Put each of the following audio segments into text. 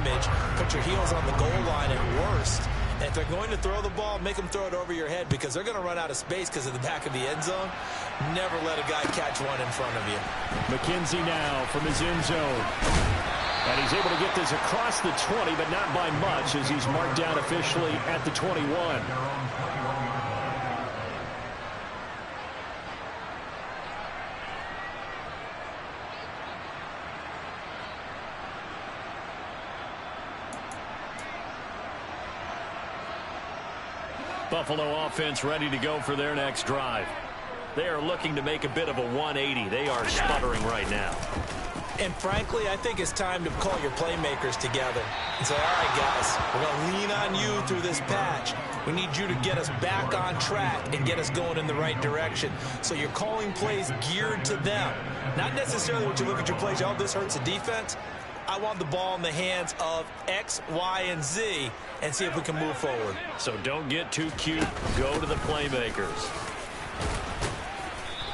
scrimmage, put your heels on the goal line at worst. And if they're going to throw the ball, make them throw it over your head because they're going to run out of space because of the back of the end zone. Never let a guy catch one in front of you. McKenzie now from his end zone. And he's able to get this across the 20, but not by much as he's marked down officially at the 21. Buffalo offense ready to go for their next drive. They are looking to make a bit of a 180. They are sputtering right now. And frankly, I think it's time to call your playmakers together and say, all right, guys, we're going to lean on you through this patch. We need you to get us back on track and get us going in the right direction. So you're calling plays geared to them. Not necessarily what you look at your plays, oh, this hurts the defense. I want the ball in the hands of X, Y, and Z and see if we can move forward. So don't get too cute. Go to the playmakers.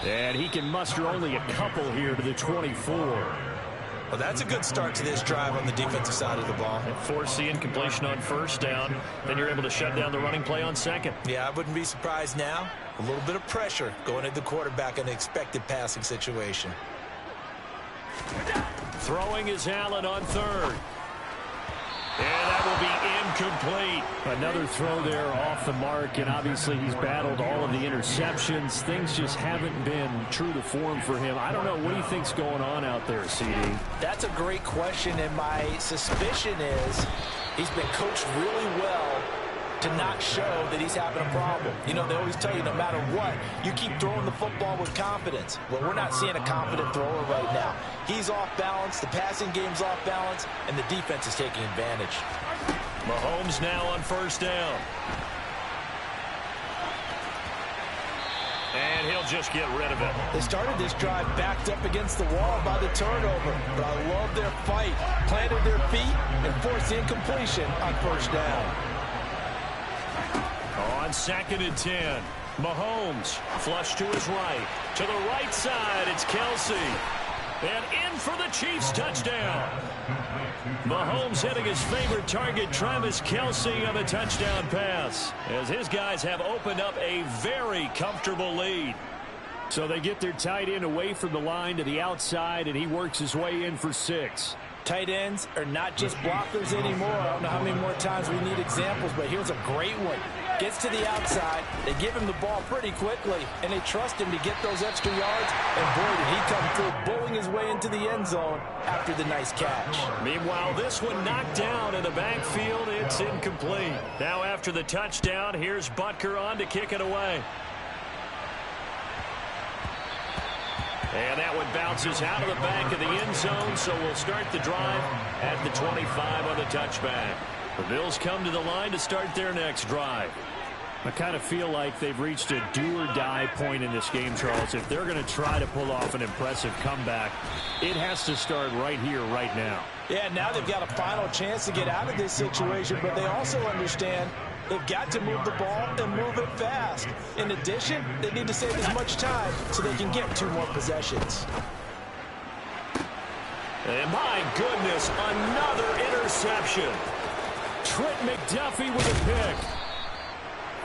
And he can muster only a couple here to the 24. Well, that's a good start to this drive on the defensive side of the ball. And force the incompletion on first down. Then you're able to shut down the running play on second. Yeah, I wouldn't be surprised now. A little bit of pressure going at the quarterback in an expected passing situation. Throwing is Allen on third. And that will be incomplete. Another throw there off the mark, and obviously he's battled all of the interceptions. Things just haven't been true to form for him. I don't know. What do you think's going on out there, CD? That's a great question, and my suspicion is he's been coached really well to not show that he's having a problem. You know, they always tell you no matter what, you keep throwing the football with confidence. Well, we're not seeing a confident thrower right now. He's off balance, the passing game's off balance, and the defense is taking advantage. Mahomes now on first down. And he'll just get rid of it. They started this drive backed up against the wall by the turnover, but I love their fight. Planted their feet and forced the incompletion on first down. On second and 10, Mahomes flush to his right. To the right side, it's Kelsey. And in for the Chiefs touchdown. Mahomes hitting his favorite target, Travis Kelsey, on the touchdown pass, as his guys have opened up a very comfortable lead. So they get their tight end away from the line to the outside, and he works his way in for 6. Tight ends are not just blockers anymore. I don't know how many more times we need examples, but here's a great one. Gets to the outside, they give him the ball pretty quickly, and they trust him to get those extra yards, and boy, did he come through, bowling his way into the end zone after the nice catch. Meanwhile, this one knocked down in the backfield. It's incomplete. Now after the touchdown, here's Butker on to kick it away. And that one bounces out of the back of the end zone, so we'll start the drive at the 25 on the touchback. The Bills come to the line to start their next drive. I kind of feel like they've reached a do-or-die point in this game, Charles. If they're going to try to pull off an impressive comeback, it has to start right here, right now. Yeah, now they've got a final chance to get out of this situation, but they also understand they've got to move the ball and move it fast. In addition, they need to save as much time so they can get 2 more possessions. And my goodness, another interception. Trent McDuffie with a pick.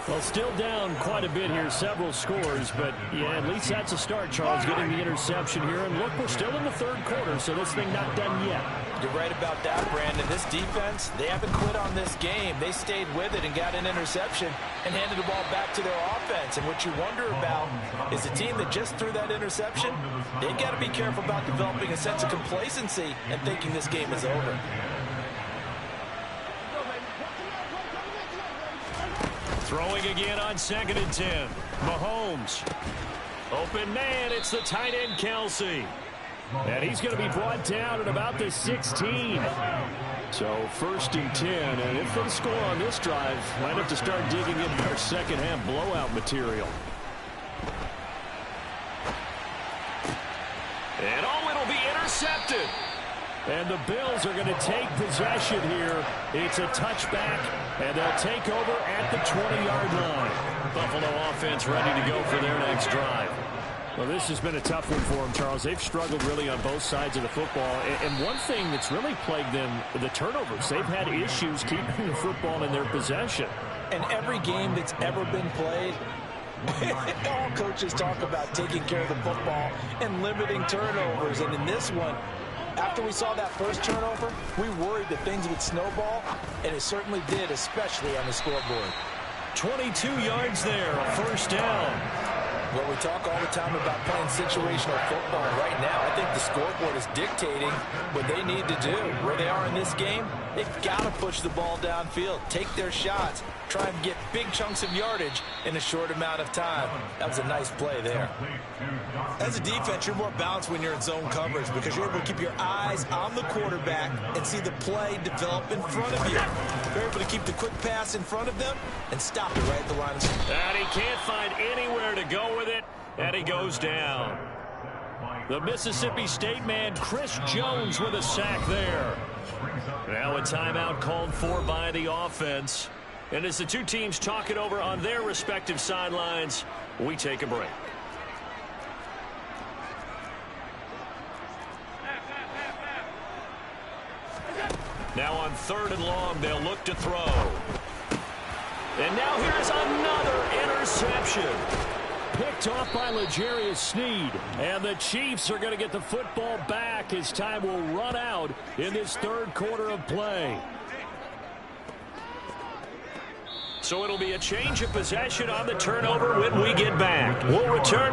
Well, still down quite a bit here, several scores, but yeah, at least that's a start, Charles, getting the interception here. And look, we're still in the third quarter, so this thing not done yet. You're right about that, Brandon. This defense, they haven't quit on this game. They stayed with it and got an interception and handed the ball back to their offense. And what you wonder about is the team that just threw that interception, they've got to be careful about developing a sense of complacency and thinking this game is over. Throwing again on second and 10. Mahomes. Open man, it's the tight end Kelsey. And he's going to be brought down at about the 16. So first and 10. And if they score on this drive, might have to start digging into our second half blowout material. And oh, it'll be intercepted. And the Bills are going to take possession here. It's a touchback, and they'll take over at the 20-yard line. Buffalo offense ready to go for their next drive. Well, this has been a tough one for them, Charles. They've struggled really on both sides of the football. And one thing that's really plagued them, the turnovers. They've had issues keeping the football in their possession. And every game that's ever been played, all coaches talk about taking care of the football and limiting turnovers. And in this one, after we saw that first turnover, we worried that things would snowball, and it certainly did, especially on the scoreboard. 22 yards there, a first down. Well, we talk all the time about playing situational football. Right now, I think the scoreboard is dictating what they need to do. Where they are in this game, they've got to push the ball downfield, take their shots, try and get big chunks of yardage in a short amount of time. That was a nice play there. As a defense, you're more balanced when you're in zone coverage because you're able to keep your eyes on the quarterback and see the play develop in front of you. You're able to keep the quick pass in front of them and stop it right at the line of scrimmage. And he can't find anywhere to go with it, and he goes down. The Mississippi State man, Chris Jones, with a sack there. Now a timeout called for by the offense. And as the two teams talk it over on their respective sidelines, we take a break. Now on 3rd and long, they'll look to throw. And now here's another interception. Picked off by L'Jarius Sneed. And the Chiefs are going to get the football back as time will run out in this 3rd quarter of play. So it'll be a change of possession on the turnover when we get back. We'll return with